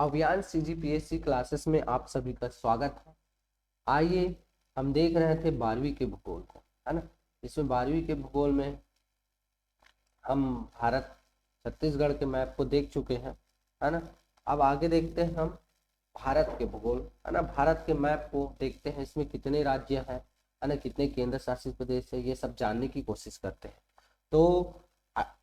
अभियान CGPSC classes में आप सभी का स्वागत है। आइए हम देख रहे थे 12वीं के भूगोल को, है ना। इसमें 12वीं के भूगोल में हम भारत छत्तीसगढ़ के मैप को देख चुके हैं, है ना। अब आगे देखते हैं हम भारत के भूगोल, है ना। भारत के मैप को देखते हैं, इसमें कितने राज्य हैं, है ना, कितने केंद्र शासित प्रदेश है, ये सब जानने की कोशिश करते हैं। तो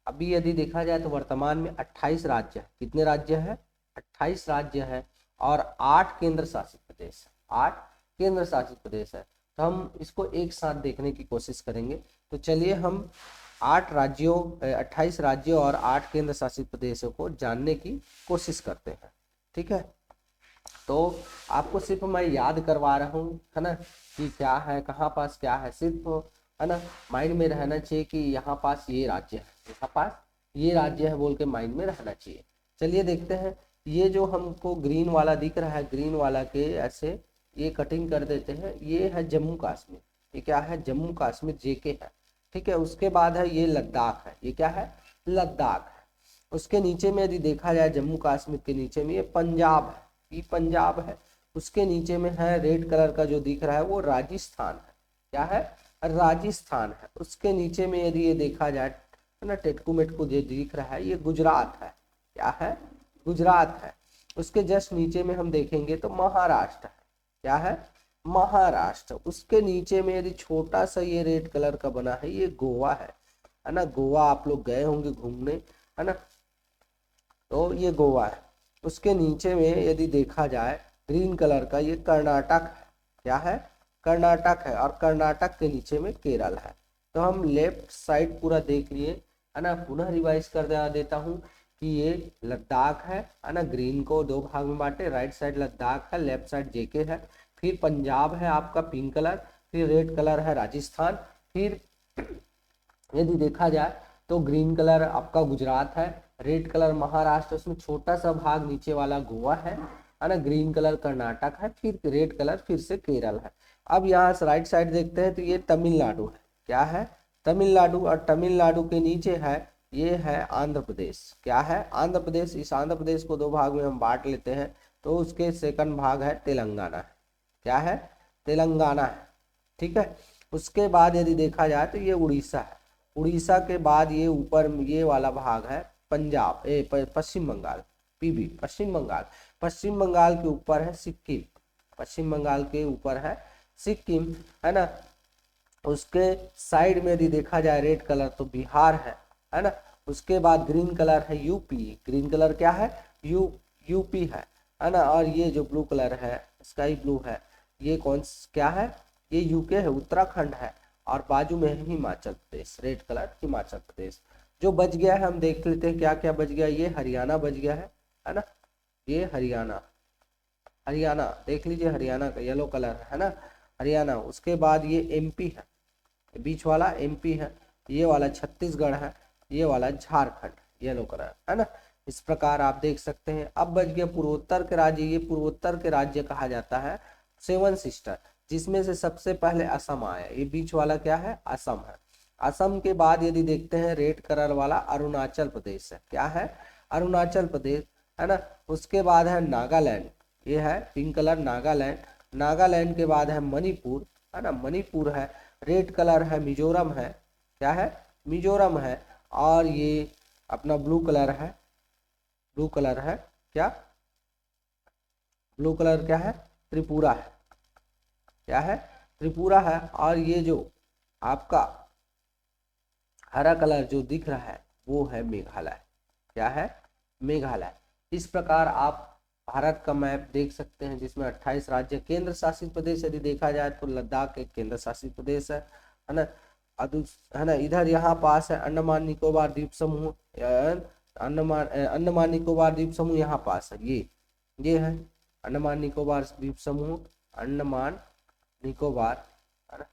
अभी यदि देखा जाए तो वर्तमान में 28 राज्य है। कितने राज्य है? 28 राज्य है और 8 केंद्र शासित प्रदेश है। 8 केंद्र शासित प्रदेश है। तो हम इसको एक साथ देखने की कोशिश करेंगे। तो चलिए हम 28 राज्यों और 8 केंद्र शासित प्रदेशों को जानने की कोशिश करते हैं। ठीक है, तो आपको सिर्फ मैं याद करवा रहा हूँ, है ना, कि क्या है, कहाँ पास क्या है, सिर्फ, है ना, माइंड में रहना चाहिए कि यहाँ पास ये राज्य है, यहाँ पास ये राज्य है बोल के माइंड में रहना चाहिए। चलिए देखते हैं, ये जो हमको ग्रीन वाला दिख रहा है, ग्रीन वाला के ऐसे ये कटिंग कर देते हैं। ये है जम्मू कश्मीर। ये क्या है? जम्मू कश्मीर जेके है। ठीक है, उसके बाद है ये लद्दाख है। ये क्या है? लद्दाख है। उसके नीचे में यदि देखा जाए, जम्मू कश्मीर के नीचे में ये पंजाब है। ये पंजाब है। उसके नीचे में है रेड कलर का जो दिख रहा है वो राजस्थान है। क्या है? राजस्थान है। उसके नीचे में यदि ये देखा जाए, है ना, टेटकू मेटकू जो दिख रहा है ये गुजरात है। क्या है? गुजरात है। उसके जस्ट नीचे में हम देखेंगे तो महाराष्ट्र है। क्या है? महाराष्ट्र। उसके नीचे में यदि छोटा सा ये रेड कलर का बना है ये गोवा है ना। गोवा आप लोग गए होंगे घूमने, है ना, तो ये गोवा है। उसके नीचे में यदि देखा जाए ग्रीन कलर का ये कर्नाटक है। क्या है? कर्नाटक है। और कर्नाटक के नीचे में केरल है। तो हम लेफ्ट साइड पूरा देख लिए, है ना। पुनः रिवाइज कर देता हूँ कि ये लद्दाख है ना। ग्रीन को दो भाग में बांटे, राइट साइड लद्दाख है, लेफ्ट साइड जेके है। फिर पंजाब है आपका पिंक कलर, फिर रेड कलर है राजस्थान, फिर यदि देखा जाए तो ग्रीन कलर आपका गुजरात है, रेड कलर महाराष्ट्र, उसमें छोटा सा भाग नीचे वाला गोवा है ना। ग्रीन कलर कर्नाटक है, फिर रेड कलर फिर से केरल है। अब यहाँ से राइट साइड देखते हैं तो ये तमिलनाडु है। क्या है? तमिलनाडु। और तमिलनाडु के नीचे है ये है आंध्र प्रदेश। क्या है? आंध्र प्रदेश। इस आंध्र प्रदेश को दो भाग में हम बांट लेते हैं तो उसके सेकंड भाग है तेलंगाना है। क्या है? तेलंगाना है। ठीक है। उसके बाद यदि देखा जाए तो ये उड़ीसा है। उड़ीसा के बाद ये ऊपर ये वाला भाग है पंजाब, पश्चिम बंगाल, पीबी, पश्चिम बंगाल। पश्चिम बंगाल के ऊपर है सिक्किम। पश्चिम बंगाल के ऊपर है सिक्किम, है ना। उसके साइड में यदि देखा जाए रेड कलर तो बिहार है ना। उसके बाद ग्रीन कलर है यूपी। ग्रीन कलर क्या है? यूपी है ना। और ये जो ब्लू कलर है, स्काई ब्लू है, ये क्या है? ये यूके है, उत्तराखंड है। और बाजू में है हिमाचल प्रदेश, रेड कलर हिमाचल प्रदेश। जो बच गया है हम देख लेते हैं क्या क्या बच गया। ये हरियाणा बच गया है ना। ये हरियाणा, हरियाणा देख लीजिए, हरियाणा का येलो कलर है ना, हरियाणा। उसके बाद ये एमपी है, बीच वाला एमपी है। ये वाला छत्तीसगढ़ है, ये वाला झारखंड, येलो कलर, है ना। इस प्रकार आप देख सकते हैं। अब बच गया पूर्वोत्तर के राज्य। ये पूर्वोत्तर के राज्य कहा जाता है सेवन सिस्टर, जिसमें से सबसे पहले असम आया। ये बीच वाला क्या है? असम है। असम के बाद यदि देखते हैं रेड कलर वाला अरुणाचल प्रदेश है। क्या है? अरुणाचल प्रदेश, है ना। उसके बाद है नागालैंड, ये है पिंक कलर नागालैंड। नागालैंड के बाद है मणिपुर, है ना, मणिपुर है। रेड कलर है मिजोरम है। क्या है? मिजोरम है। और ये अपना ब्लू कलर है, ब्लू कलर है क्या? ब्लू कलर क्या है? त्रिपुरा है। क्या है? त्रिपुरा है। और ये जो आपका हरा कलर जो दिख रहा है वो है मेघालय। क्या है? मेघालय। इस प्रकार आप भारत का मैप देख सकते हैं, जिसमें 28 राज्य। केंद्र शासित प्रदेश यदि देखा जाए तो लद्दाख एक केंद्र शासित प्रदेश है ना। है ना। इधर यहाँ पास है अंडमान निकोबार द्वीप समूह, अंडमान निकोबार द्वीप समूह यहाँ पास है। ये है अंडमान निकोबार द्वीप समूह, अंडमान निकोबार, है ना,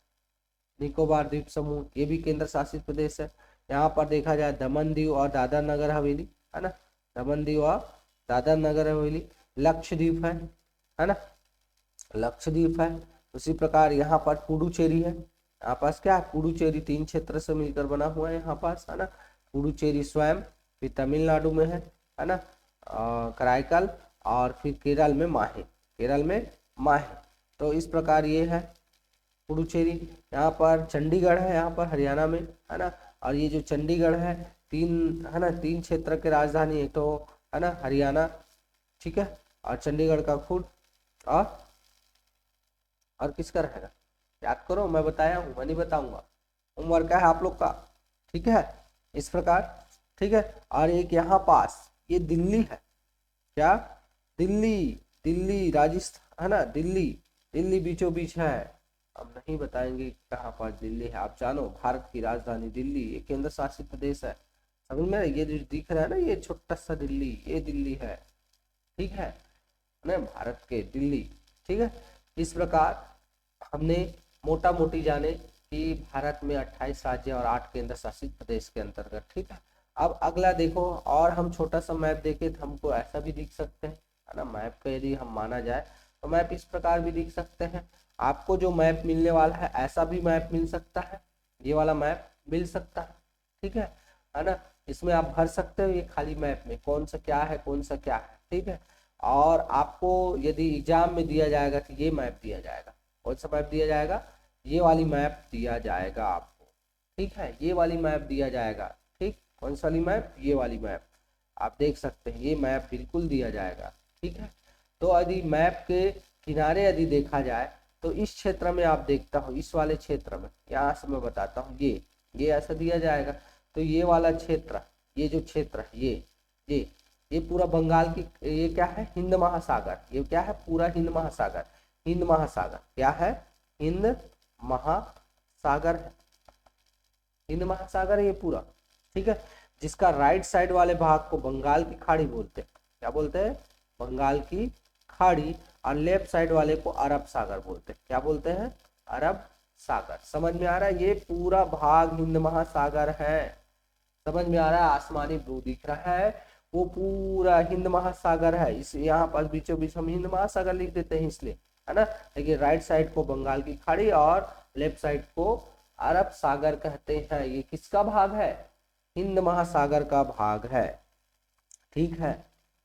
निकोबार द्वीप समूह, ये भी केंद्र शासित प्रदेश है। यहाँ पर देखा जाए दमन दीव और दादरा नगर हवेली, है ना, दमन दीव और दादरा नगर हवेली। लक्षद्वीप है ना, लक्षद्वीप है। उसी प्रकार यहाँ पर पुडुचेरी है। यहाँ पास क्या है? पुडुचेरी 3 क्षेत्र से मिलकर बना हुआ है यहाँ पास, है ना। पुडुचेरी स्वयं भी तमिलनाडु में है ना। कराईकल और फिर केरल में माहे, केरल में माहे। तो इस प्रकार ये है पुडुचेरी। यहाँ पर चंडीगढ़ है, यहाँ पर हरियाणा में, है ना। और ये जो चंडीगढ़ है, तीन है ना, तीन क्षेत्र के राजधानी, एक तो है ना हरियाणा, ठीक है, और चंडीगढ़ का खुद, और किसका रहेगा, याद करो, मैं बताया हूँ, मैं नहीं बताऊंगा, होमवर्क है आप लोग का, ठीक है, इस प्रकार, ठीक है। और एक यहाँ पास ये दिल्ली है, क्या, दिल्ली, दिल्ली राजस्थान, है ना, दिल्ली, दिल्ली बीचों बीच है। अब नहीं बताएंगे कहाँ पर दिल्ली है, आप जानो भारत की राजधानी दिल्ली, ये केंद्र शासित प्रदेश है, समझ में, ये जो दिख रहा है ना ये छोटा सा दिल्ली, ये दिल्ली है, ठीक है ना, भारत के दिल्ली, ठीक है। इस प्रकार हमने मोटा मोटी जाने कि भारत में 28 राज्य और 8 केंद्र शासित प्रदेश के अंतर्गत, ठीक है। अब अगला देखो, और हम छोटा सा मैप देखें तो हमको ऐसा भी दिख सकते हैं, है ना, मैप का यदि हम माना जाए तो मैप इस प्रकार भी दिख सकते हैं। आपको जो मैप मिलने वाला है ऐसा भी मैप मिल सकता है, ये वाला मैप मिल सकता है, ठीक है ना। इसमें आप भर सकते हो ये खाली मैप में कौन सा क्या है, कौन सा क्या है, ठीक है। और आपको यदि एग्जाम में दिया जाएगा कि ये मैप दिया जाएगा, कौन सा मैप दिया जाएगा, ये वाली मैप दिया जाएगा आपको, ठीक है, ये वाली मैप दिया जाएगा, ठीक, कौन सा वाली मैप, ये वाली मैप, आप देख सकते हैं ये मैप बिल्कुल दिया जाएगा, ठीक है। तो यदि मैप के किनारे यदि देखा जाए तो इस क्षेत्र में आप देखता हो, इस वाले क्षेत्र में, यहाँ से मैं बताता हूँ, ये ऐसा दिया जाएगा, तो ये वाला क्षेत्र, ये जो क्षेत्र है, ये पूरा बंगाल की, ये क्या है, हिंद महासागर, ये क्या है, पूरा हिंद महासागर, हिंद महासागर क्या है, हिंद महासागर है, हिंद महासागर है ये पूरा, ठीक है। जिसका राइट साइड वाले भाग को बंगाल की खाड़ी बोलते हैं, क्या बोलते हैं, बंगाल की खाड़ी, और लेफ्ट साइड वाले को अरब सागर बोलते हैं, क्या बोलते हैं, अरब सागर। समझ में आ रहा है, ये पूरा भाग हिंद महासागर है, समझ में आ रहा है, आसमानी ब्लू दिख रहा है, वो पूरा हिंद महासागर है। इस यहाँ पर बीचों बीच हम हिंद महासागर लिख देते हैं इसलिए, है ना। लेकिन राइट साइड को बंगाल की खाड़ी और लेफ्ट साइड को अरब सागर कहते हैं। ये किसका भाग है, हिंद महासागर का भाग है, ठीक है,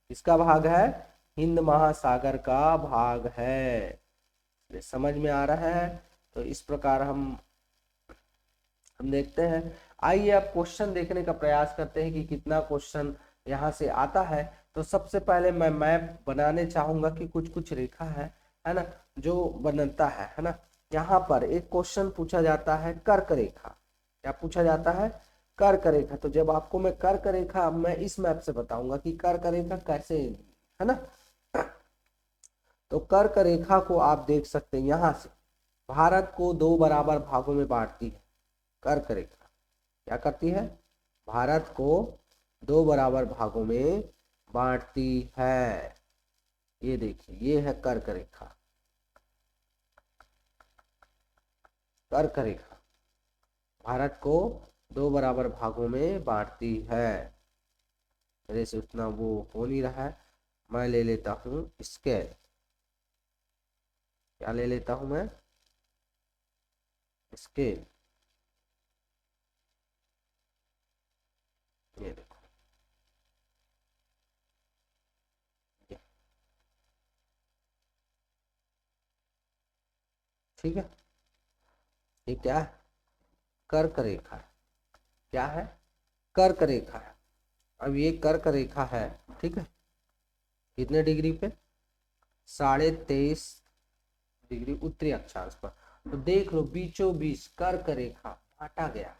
किसका भाग है, हिंद महासागर का भाग है। ये समझ में आ रहा है। तो इस प्रकार हम देखते हैं। आइए अब क्वेश्चन देखने का प्रयास करते हैं कि कितना क्वेश्चन यहाँ से आता है। तो सबसे पहले मैं मैप बनाने चाहूंगा कि कुछ कुछ रेखा है ना, जो बनता है ना। यहाँ पर एक क्वेश्चन पूछा जाता है कर्क रेखा, क्या पूछा जाता है, कर्क रेखा। तो जब आपको मैं कर्क रेखा, मैं इस मैप से बताऊंगा कि कर्क रेखा कैसे, है ना। तो कर्क रेखा को आप देख सकते हैं, यहाँ से भारत को 2 बराबर भागों में बांटती है कर्क रेखा, क्या करती है, भारत को 2 बराबर भागों में बांटती है। ये देखिए, ये है कर्क रेखा, कर्क रेखा भारत को 2 बराबर भागों में बांटती है। मेरे से उतना वो हो नहीं रहा है, मैं ले लेता हूँ स्केल, क्या ले लेता हूँ मैं, स्केल, ये देखो, ठीक है। ये क्या है, कर्क रेखा है, क्या है, कर्क रेखा है। अब ये कर्क रेखा है, ठीक है, कितने डिग्री पे, 23.5 डिग्री उत्तरी अक्षांश पर। तो देख लो बीचों बीच कर्क रेखा बांटा गया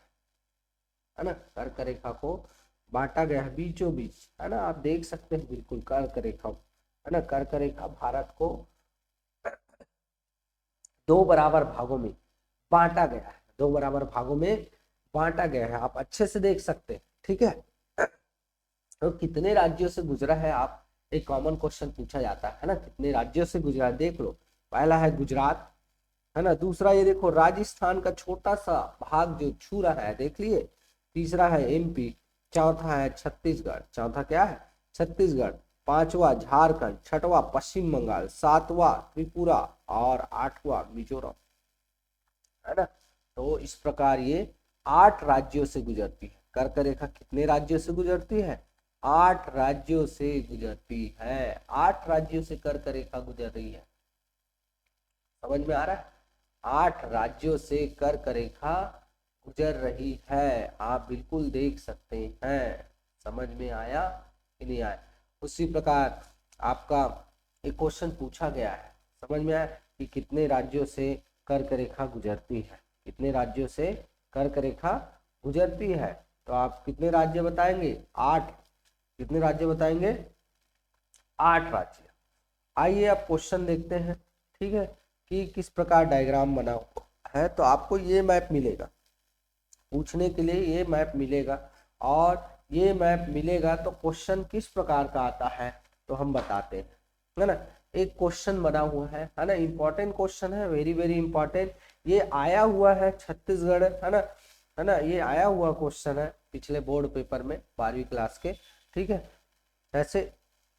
है ना, कर्क रेखा को बांटा गया है बीचों बीच, है ना। आप देख सकते हैं बिल्कुल कर्क रेखा, है ना, कर्क रेखा भारत को 2 बराबर भागों में बांटा गया है, 2 बराबर भागों में बांटा गया है, आप अच्छे से देख सकते हैं, ठीक है। तो कितने राज्यों से गुजरा है, आप एक कॉमन क्वेश्चन पूछा जाता है ना, कितने राज्यों से गुजरा, देख लो। पहला है गुजरात, है ना, दूसरा ये देखो राजस्थान का छोटा सा भाग जो छू रहा है, देख लिए, तीसरा है एमपी, चौथा है छत्तीसगढ़, चौथा क्या है, छत्तीसगढ़, पांचवा झारखंड, छठवा पश्चिम बंगाल, सातवां त्रिपुरा और आठवां मिजोरम, है ना। तो इस प्रकार ये 8 राज्यों से गुजरती है। कर्क रेखा कितने राज्यों से गुजरती है, 8 राज्यों से गुजरती है। 8 राज्यों से कर्क रेखा गुजर रही है। समझ में आ रहा है? 8 राज्यों से कर्क रेखा गुजर रही है, आप बिल्कुल देख सकते हैं। समझ में आया कि नहीं आया? उसी प्रकार आपका एक क्वेश्चन पूछा गया है, समझ में आया कि कितने राज्यों से कर्क रेखा गुजरती है, कितने राज्यों से कर्क रेखा गुजरती है। तो आप कितने राज्य बताएंगे? 8। कितने राज्य बताएंगे? 8 राज्य। आइए अब क्वेश्चन देखते हैं, ठीक है, कि किस प्रकार डायग्राम बना हुआ है। तो आपको ये मैप मिलेगा, पूछने के लिए ये मैप मिलेगा, और ये मैप मिलेगा तो क्वेश्चन किस प्रकार का आता है तो हम बताते हैं, है ना। एक क्वेश्चन बना हुआ है ना, इंपॉर्टेंट क्वेश्चन है, वेरी वेरी इंपॉर्टेंट। ये आया हुआ है छत्तीसगढ़, है ना, ये आया हुआ क्वेश्चन है पिछले बोर्ड पेपर में 12वीं क्लास के, ठीक है। ऐसे,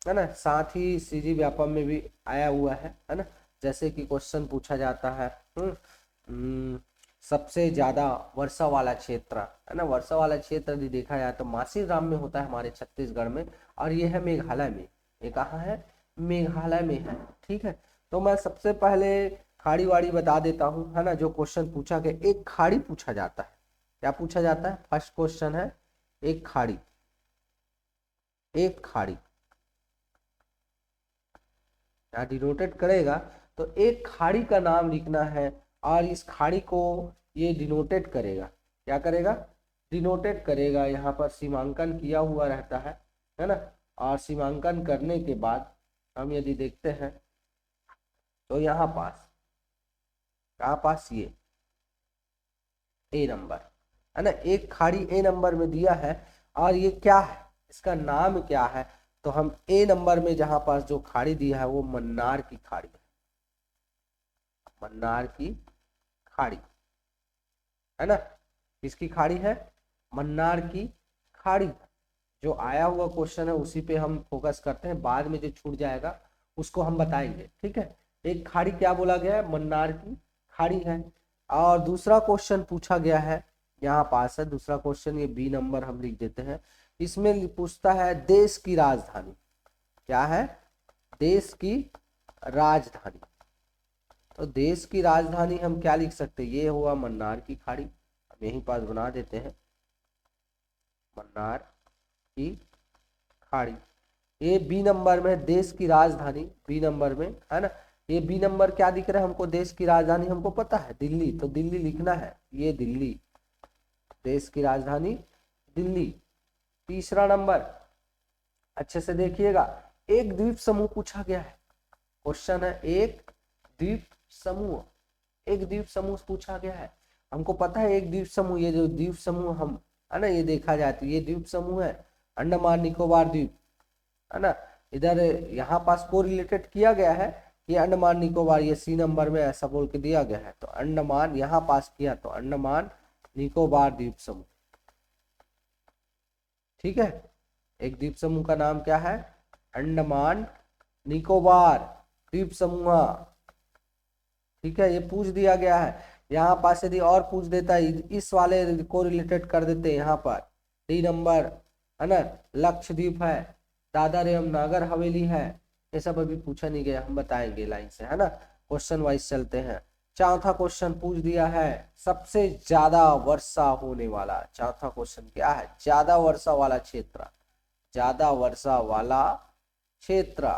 है ना, साथ ही सीजी व्यापम में भी आया हुआ है ना। जैसे कि क्वेश्चन पूछा जाता है, सबसे ज्यादा वर्षा वाला क्षेत्र, है ना, वर्षा वाला क्षेत्र यदि देखा जाए तो मासीराम में होता है हमारे छत्तीसगढ़ में, और ये है मेघालय में। ये कहाँ है? मेघालय में है, ठीक है। तो मैं सबसे पहले खाड़ी वाड़ी बता देता हूँ, है ना। जो क्वेश्चन पूछा गया, एक खाड़ी पूछा जाता है। क्या पूछा जाता है? फर्स्ट क्वेश्चन है एक खाड़ी। एक खाड़ी यहाँ डिनोटेड करेगा, तो एक खाड़ी का नाम लिखना है, और इस खाड़ी को ये डिनोटेड करेगा। क्या करेगा? डिनोटेड करेगा। यहाँ पर सीमांकन किया हुआ रहता है ना। और सीमांकन करने के बाद हम यदि देखते हैं तो यहाँ पास, कहाँ पास? ये ए नंबर, है ना। एक खाड़ी ए नंबर में दिया है, और ये क्या है, इसका नाम क्या है? तो हम ए नंबर में जहां पास जो खाड़ी दिया है वो मन्नार की खाड़ी है। मन्नार की खाड़ी, है ना। किसकी खाड़ी है? मन्नार की खाड़ी। जो आया हुआ क्वेश्चन है उसी पे हम फोकस करते हैं, बाद में जो छूट जाएगा उसको हम बताएंगे, ठीक है। एक खाड़ी क्या बोला गया है? मन्नार की खाड़ी है। और दूसरा क्वेश्चन पूछा गया है, यहाँ पास है दूसरा क्वेश्चन, ये बी नंबर हम लिख देते हैं। इसमें पूछता है देश की राजधानी। क्या है? देश की राजधानी। तो देश की राजधानी हम क्या लिख सकते हैं? ये हुआ मन्नार की खाड़ी, हम यहीं पास बना देते हैं, मन्नार की खाड़ी। ये बी नंबर में देश की राजधानी, बी नंबर में, है ना। ये बी नंबर क्या दिख रहा है हमको? देश की राजधानी हमको पता है दिल्ली, तो दिल्ली लिखना है, ये दिल्ली, देश की राजधानी दिल्ली। तीसरा नंबर, अच्छे से देखिएगा, एक द्वीप समूह पूछा गया है। क्वेश्चन है एक द्वीप समूह, एक द्वीप समूह पूछा गया है। हमको पता है एक द्वीप समूह, ये जो द्वीप समूह हम, है ना, ये देखा जाए तो ये द्वीप समूह है अंडमान निकोबार द्वीप, है ना। इधर यहाँ पास को रिलेटेड किया गया है कि अंडमान निकोबार, ये सी नंबर में ऐसा बोल के दिया गया है, तो अंडमान यहाँ पास किया तो अंडमान निकोबार द्वीप समूह, ठीक है। एक द्वीप समूह का नाम क्या है? अंडमान निकोबार द्वीप समूह, ठीक है। ये पूछ दिया गया है। यहाँ पास यदि और पूछ देता है, इस वाले को रिलेटेड कर देते हैं, यहाँ पर डी नंबर, है ना, लक्षद्वीप है, दादर एवं नागर हवेली है, ये सब अभी पूछा नहीं गया, हम बताएंगे लाइन से, है ना। क्वेश्चन वाइज चलते हैं। चौथा क्वेश्चन पूछ दिया है सबसे ज्यादा वर्षा होने वाला, चौथा क्वेश्चन क्या है? ज्यादा वर्षा वाला क्षेत्र, ज्यादा वर्षा वाला क्षेत्र।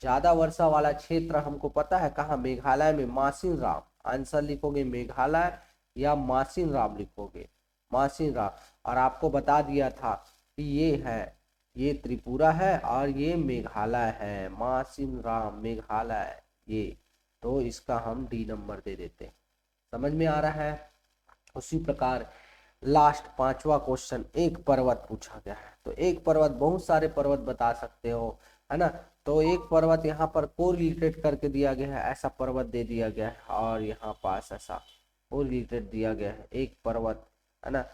ज्यादा वर्षा वाला क्षेत्र हमको पता है कहाँ? मेघालय में, मासिन राम। आंसर लिखोगे मेघालय या मासिन राम लिखोगे, मासिन राम। और आपको बता दिया था कि ये है, ये त्रिपुरा है और ये मेघालय है, मासिन राम मेघालय ये। तो इसका हम डी नंबर दे देते हैं। समझ में आ रहा है? उसी प्रकार लास्ट पांचवा क्वेश्चन, एक पर्वत पूछा गया है। तो एक पर्वत, बहुत सारे पर्वत बता सकते हो, है ना। तो एक पर्वत यहाँ पर कोरिलेटेड करके दिया गया है, ऐसा पर्वत दे दिया गया है, और यहाँ पास ऐसा कोरिलेटेड दिया गया है एक पर्वत, है ना।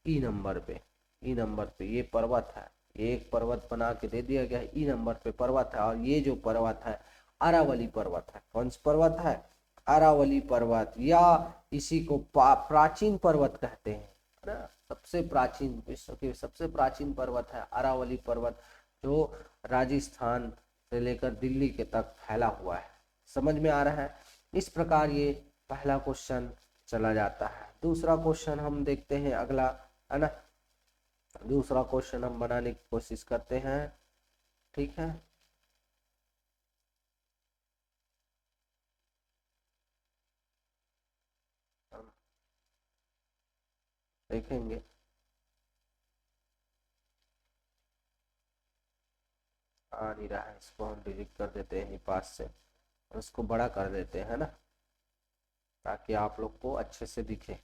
ई नंबर पे, ई नंबर पे ये पर्वत है, एक पर्वत बना के दे दिया गया है, ई नंबर पे पर्वत है। और ये जो पर्वत है अरावली पर्वत है। कौन सा पर्वत है? अरावली पर्वत, या इसी को प्राचीन पर्वत कहते हैं, ना। सबसे प्राचीन, विश्व के सबसे प्राचीन पर्वत है अरावली पर्वत, जो राजस्थान से लेकर दिल्ली के तक फैला हुआ है। समझ में आ रहा है? इस प्रकार ये पहला क्वेश्चन चला जाता है। दूसरा क्वेश्चन हम देखते हैं अगला, है ना। दूसरा क्वेश्चन हम बनाने की कोशिश करते हैं, ठीक है। हम देखेंगे, आ नहीं रहा है, इसको हम डिलीट कर देते हैं पास से, उसको बड़ा कर देते हैं ना, ताकि आप लोग को अच्छे से दिखे।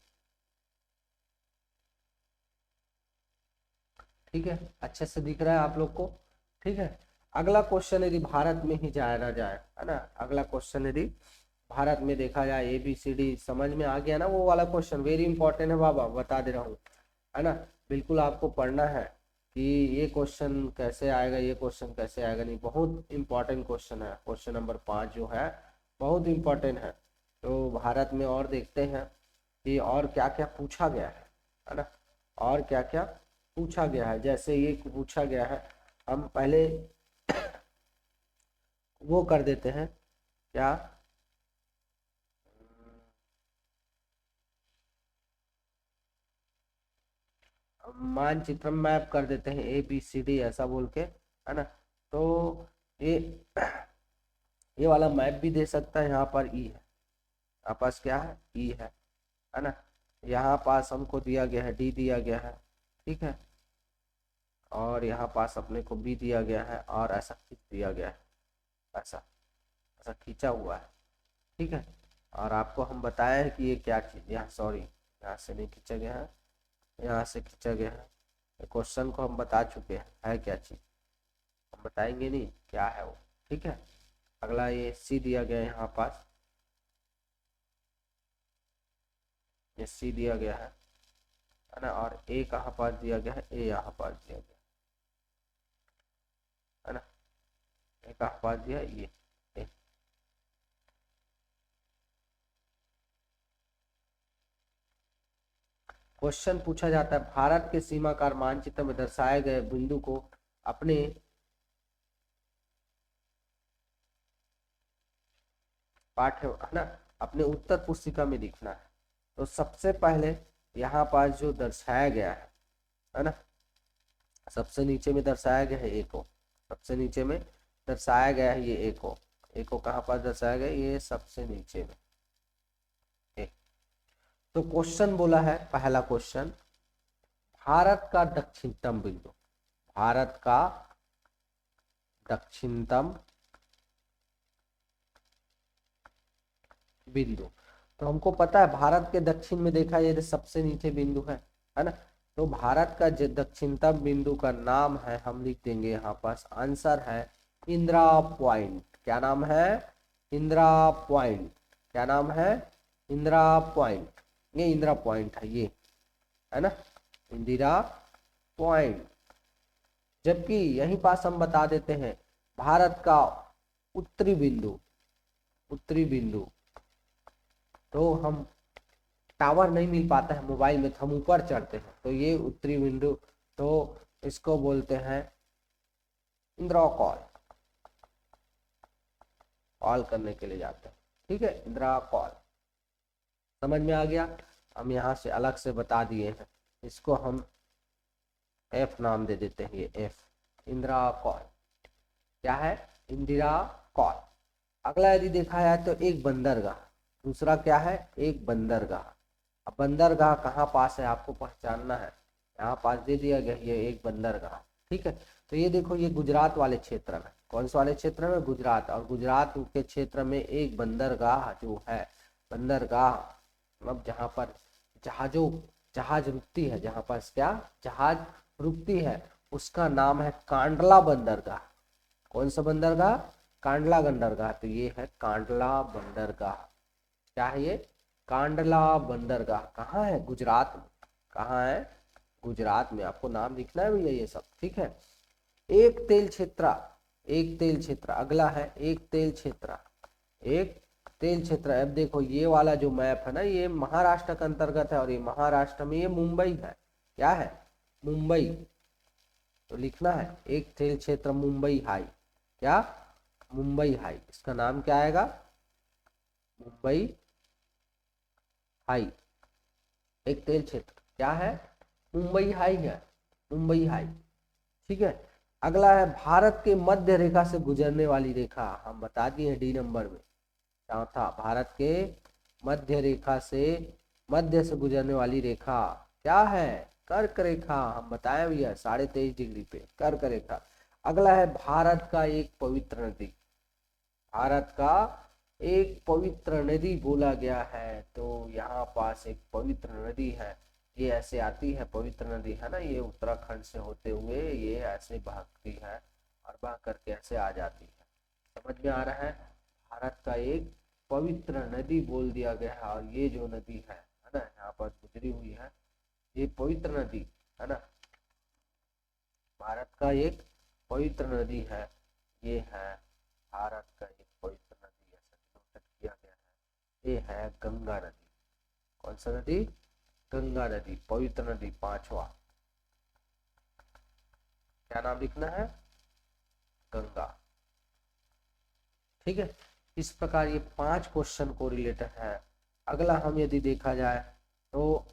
ठीक है, अच्छे से दिख रहा है आप लोग को? ठीक है। अगला क्वेश्चन यदि भारत में ही जाया ना जाए, है ना, अगला क्वेश्चन यदि भारत में देखा जाए, ABCD समझ में आ गया ना, वो वाला क्वेश्चन वेरी इंपॉर्टेंट है बाबा, बता दे रहा हूँ, है ना। बिल्कुल आपको पढ़ना है कि ये क्वेश्चन कैसे आएगा, ये क्वेश्चन कैसे आएगा, नहीं, बहुत इंपॉर्टेंट क्वेश्चन है। क्वेश्चन नंबर 5 जो है बहुत इंपॉर्टेंट है। तो भारत में और देखते हैं कि और क्या क्या पूछा गया है ना, और क्या क्या पूछा गया है। जैसे ये पूछा गया है, हम पहले वो कर देते हैं क्या, मानचित्र मैप कर देते हैं ABCD ऐसा बोल के, है ना। तो ये ये वाला मैप भी दे सकता है। यहाँ पर ई है, यहाँ पास क्या है, ई है ना। यहाँ पास हमको दिया गया है D दिया गया है, ठीक है। और यहाँ पास अपने को B दिया गया है, और ऐसा खींच दिया गया है, ऐसा ऐसा खींचा हुआ है, ठीक है। और आपको हम बताया है कि ये क्या चीज़, यहाँ सॉरी यहाँ से नहीं खींचा गया है, यहाँ से खींचा गया है। क्वेश्चन को हम बता चुके हैं है क्या चीज़, हम बताएंगे नहीं क्या है वो, ठीक है। अगला ये C दिया गया है, यहाँ पास ये C दिया गया है ना। और A कहाँ पास दिया गया है, A यहाँ पास दिया गया है ना। A कहाँ पास दिया है, ये A। क्वेश्चन पूछा जाता है, भारत के सीमाकार मानचित्र में दर्शाए गए बिंदु को अपने पाठ्य, है ना, अपने उत्तर पुस्तिका में लिखना है। तो सबसे पहले यहाँ पास जो दर्शाया गया है ना, सबसे नीचे में दर्शाया गया है A को, सबसे नीचे में दर्शाया गया है ये A को। A को कहाँ पास दर्शाया गया, ये सबसे नीचे में A। तो क्वेश्चन बोला है, पहला क्वेश्चन, भारत का दक्षिणतम बिंदु, भारत का दक्षिणतम बिंदु। तो हमको पता है भारत के दक्षिण में देखा ये सबसे नीचे बिंदु है ना। तो भारत का जो दक्षिणतम बिंदु का नाम है, हम लिख देंगे यहाँ पास, आंसर है इंदिरा पॉइंट। क्या नाम है, इंदिरा पॉइंट। क्या नाम है, इंदिरा पॉइंट। ये इंदिरा पॉइंट है, ये है ना, इंदिरा पॉइंट। जबकि यहीं पास हम बता देते हैं भारत का उत्तरी बिंदु, उत्तरी बिंदु, तो हम टावर नहीं मिल पाता है मोबाइल में, तो हम ऊपर चढ़ते हैं, तो ये उत्तरी बिंदु, तो इसको बोलते हैं इंदिरा कॉल, कॉल करने के लिए जाते हैं, ठीक है, इंदिरा कॉल। समझ में आ गया? हम यहाँ से अलग से बता दिए हैं, इसको हम F नाम दे देते हैं, ये F, इंदिरा कॉल। क्या है, इंदिरा कॉल। अगला यदि देखा जाए तो एक बंदरगाह, दूसरा क्या है, एक बंदरगाह। अब बंदरगाह कहाँ पास है आपको पहचानना है, यहाँ पास दे दिया गया ये एक बंदरगाह, ठीक है। तो ये देखो, ये गुजरात वाले क्षेत्र में, कौन से वाले क्षेत्र में, गुजरात, और गुजरात के क्षेत्र में एक बंदरगाह जो है, बंदरगाह मतलब जहाँ पर जहाज रुकती है, जहाँ पर क्या जहाज रुकती है, उसका नाम है कांडला बंदरगाह। कौन सा बंदरगाह, कांडला बंदरगाह। तो ये है कांडला बंदरगाह। क्या है ये, कांडला बंदरगाह। कहाँ है, गुजरात में। कहाँ है, गुजरात में। आपको नाम लिखना है भैया ये सब, ठीक है। एक तेल क्षेत्र, एक तेल क्षेत्र। अगला है एक तेल क्षेत्र, एक तेल क्षेत्र। अब देखो ये वाला जो मैप है ना, ये महाराष्ट्र के अंतर्गत है, और ये महाराष्ट्र में ये मुंबई है, क्या है, मुंबई। तो लिखना है एक तेल क्षेत्र मुंबई हाई, क्या, मुंबई हाई, इसका नाम क्या आएगा, मुंबई हाई। एक तेल क्षेत्र क्या है, मुंबई हाई है, मुंबई हाई। ठीक है। अगला है भारत के मध्य रेखा से गुजरने वाली रेखा, हम बता दिए हैं डी नंबर में। चौथा, भारत के मध्य रेखा से, मध्य से गुजरने वाली रेखा क्या है, कर्क रेखा, हम बताए भैया 23.5 डिग्री पे कर्क रेखा। अगला है भारत का एक पवित्र नदी, भारत का एक पवित्र नदी बोला गया है, तो यहाँ पास एक पवित्र नदी है, ये ऐसे आती है, पवित्र नदी है ना, ये उत्तराखंड से होते हुए ये ऐसे बहती है और बह करके ऐसे आ जाती है। समझ में आ रहा है, भारत का एक पवित्र नदी बोल दिया गया है, और ये जो नदी है ना, यहाँ पर गुजरी हुई है, ये पवित्र नदी है ना, भारत का एक पवित्र नदी है, ये है भारत का एक पवित्र नदी, ऐसा डिनोटेड किया गया है, ये है गंगा नदी। कौन सा नदी, गंगा नदी, पवित्र नदी, पांचवा, क्या नाम लिखना है, गंगा। ठीक है। इस प्रकार ये 5 क्वेश्चन को रिलेटेड है। अगला हम यदि देखा जाए तो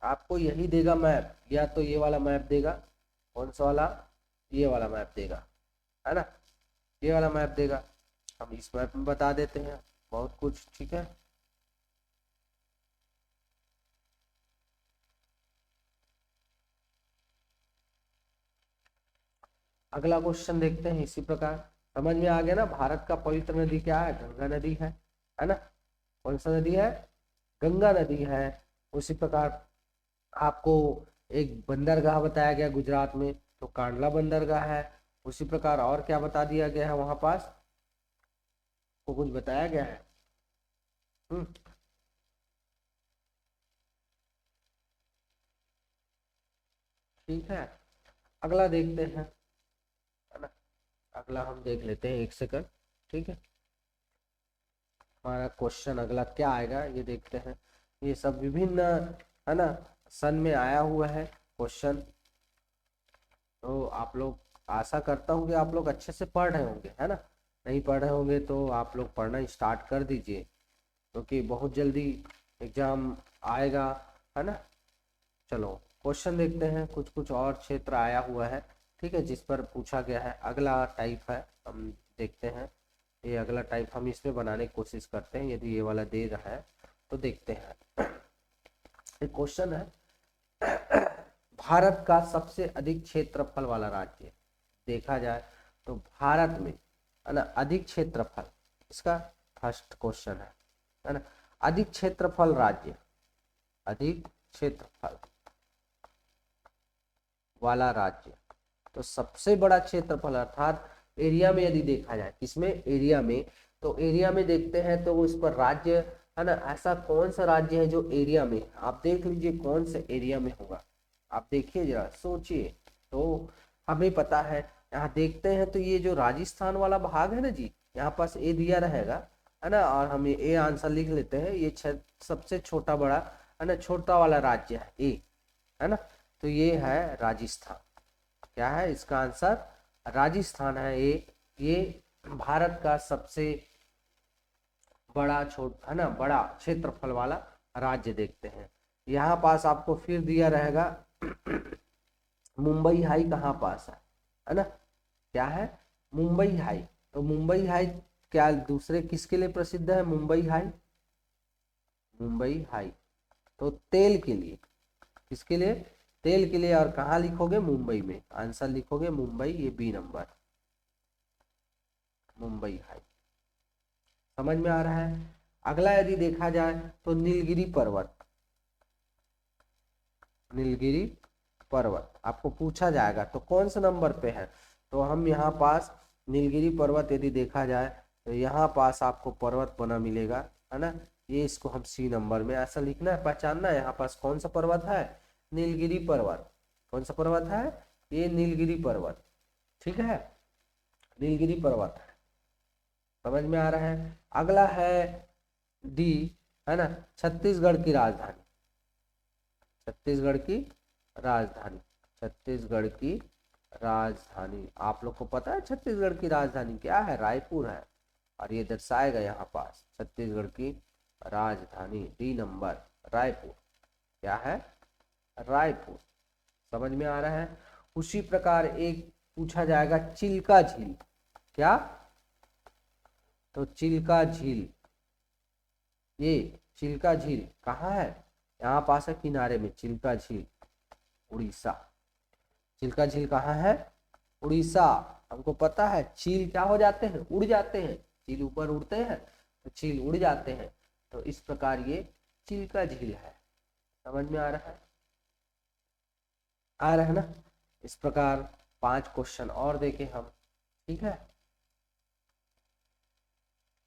आपको यही देगा मैप, या तो ये वाला मैप देगा, कौन सा वाला, ये वाला मैप देगा, है ना, ये वाला मैप देगा। हम इस मैप में बता देते हैं बहुत कुछ। ठीक है। अगला क्वेश्चन देखते हैं इसी प्रकार। समझ में आ गया ना, भारत का पवित्र नदी क्या है, गंगा नदी है ना, कौन सा नदी है, गंगा नदी है। उसी प्रकार आपको एक बंदरगाह बताया गया गुजरात में, तो कांडला बंदरगाह है। उसी प्रकार और क्या बता दिया गया है वहां पास, को कुछ बताया गया है। हम्म, ठीक है। अगला देखते हैं, है ना, अगला हम देख लेते हैं, एक सेकंड। ठीक है, हमारा क्वेश्चन अगला क्या आएगा ये देखते हैं। ये सब विभिन्न, है ना, सन में आया हुआ है क्वेश्चन। तो आप लोग, आशा करता हूँ कि आप लोग अच्छे से पढ़ रहे होंगे, है ना। नहीं पढ़ रहे होंगे तो आप लोग पढ़ना स्टार्ट कर दीजिए, क्योंकि बहुत जल्दी एग्जाम आएगा, है ना। चलो क्वेश्चन देखते हैं, कुछ कुछ और क्षेत्र आया हुआ है, ठीक है, जिस पर पूछा गया है। अगला टाइप है, हम देखते हैं, ये अगला टाइप हम इसमें बनाने की कोशिश करते हैं, यदि ये वाला दे रहा है तो देखते हैं। एक क्वेश्चन है, भारत का सबसे अधिक क्षेत्रफल वाला राज्य देखा जाए तो भारत में, है ना, अधिक क्षेत्रफल, इसका फर्स्ट क्वेश्चन है ना, अधिक क्षेत्रफल राज्य, अधिक क्षेत्रफल वाला राज्य। तो सबसे बड़ा क्षेत्रफल अर्थात एरिया में यदि देखा जाए, किसमें, एरिया में, तो एरिया में देखते हैं तो उस पर राज्य, है ना, ऐसा कौन सा राज्य है जो एरिया में, आप देख लीजिए कौन से एरिया में होगा, आप देखिए जरा सोचिए। तो हमें पता है, यहाँ देखते हैं तो ये जो राजस्थान वाला भाग है ना जी, यहाँ पास ए दिया रहेगा, है ना, और हम ए आंसर लिख लेते हैं, ये सबसे छोटा बड़ा, है ना, छोटा वाला राज्य है ए, है ना। तो ये है राजस्थान, क्या है इसका आंसर, राजस्थान है ये भारत का सबसे बड़ा, है ना, बड़ा क्षेत्रफल वाला राज्य देखते हैं। यहाँ पास आपको फिर दिया रहेगा मुंबई हाई कहाँ पास है ना, क्या है, मुंबई हाई। तो मुंबई हाई क्या दूसरे किसके लिए प्रसिद्ध है, मुंबई हाई, मुंबई हाई तो तेल के लिए, किसके लिए, तेल के लिए। और कहाँ लिखोगे, मुंबई में, आंसर लिखोगे मुंबई, ये बी नंबर, मुंबई हाई। समझ में आ रहा है। अगला यदि देखा जाए तो नीलगिरी पर्वत, नीलगिरी पर्वत आपको पूछा जाएगा तो कौन से नंबर पे है, तो हम यहाँ पास नीलगिरी पर्वत यदि देखा जाए तो यहाँ पास आपको पर्वत बना मिलेगा, है ना, ये इसको हम सी नंबर में ऐसा लिखना है, पहचानना है यहाँ पास कौन सा पर्वत है, नीलगिरी पर्वत। कौन सा पर्वत है, ये नीलगिरी पर्वत, ठीक है, नीलगिरी पर्वत है। समझ में आ रहा है। अगला है डी, है ना, छत्तीसगढ़ की राजधानी, छत्तीसगढ़ की राजधानी, छत्तीसगढ़ की राजधानी। आप लोग को पता है छत्तीसगढ़ की राजधानी क्या है? रायपुर है। और ये दर्शाएगा यहाँ पास छत्तीसगढ़ की राजधानी डी नंबर रायपुर, क्या है? रायपुर। समझ में आ रहा है? उसी प्रकार एक पूछा जाएगा चिल्का झील, क्या? तो चिल्का झील, ये चिल्का झील कहाँ है? यहाँ पास है किनारे में, चिल्का झील उड़ीसा। चिल्का झील कहाँ है? उड़ीसा। हमको पता है चील क्या हो जाते हैं? उड़ जाते हैं। चील ऊपर उड़ते हैं तो चील उड़ जाते हैं, तो इस प्रकार ये चिल्का झील है। समझ में आ रहा है? आ रहा है ना? इस प्रकार 5 क्वेश्चन और देखे हम, ठीक है?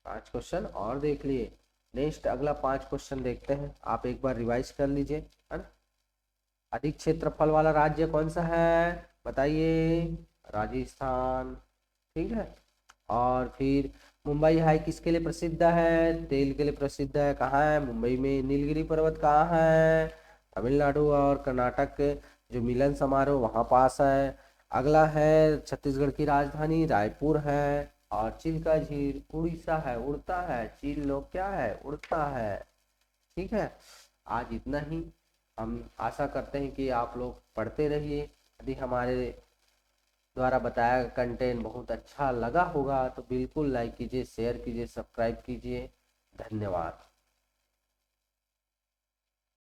5 क्वेश्चन और देख लिए। नेक्स्ट अगला 5 क्वेश्चन देखते हैं, आप एक बार रिवाइज कर लीजिए, है ना? अधिक क्षेत्रफल वाला राज्य कौन सा है? बताइए। राजस्थान, ठीक है। और फिर मुंबई हाई किसके लिए प्रसिद्ध है? तेल के लिए प्रसिद्ध है। कहाँ है? मुंबई में। नीलगिरी पर्वत कहाँ है? तमिलनाडु और कर्नाटक जो मिलन समारोह वहाँ पास है। अगला है छत्तीसगढ़ की राजधानी रायपुर है। और चिल्का झील उड़ीसा है, उड़ता है। चील लोग क्या है? उड़ता है। ठीक है, आज इतना ही। हम आशा करते हैं कि आप लोग पढ़ते रहिए। यदि हमारे द्वारा बताया गया कंटेंट बहुत अच्छा लगा होगा तो बिल्कुल लाइक कीजिए, शेयर कीजिए, सब्सक्राइब कीजिए। धन्यवाद।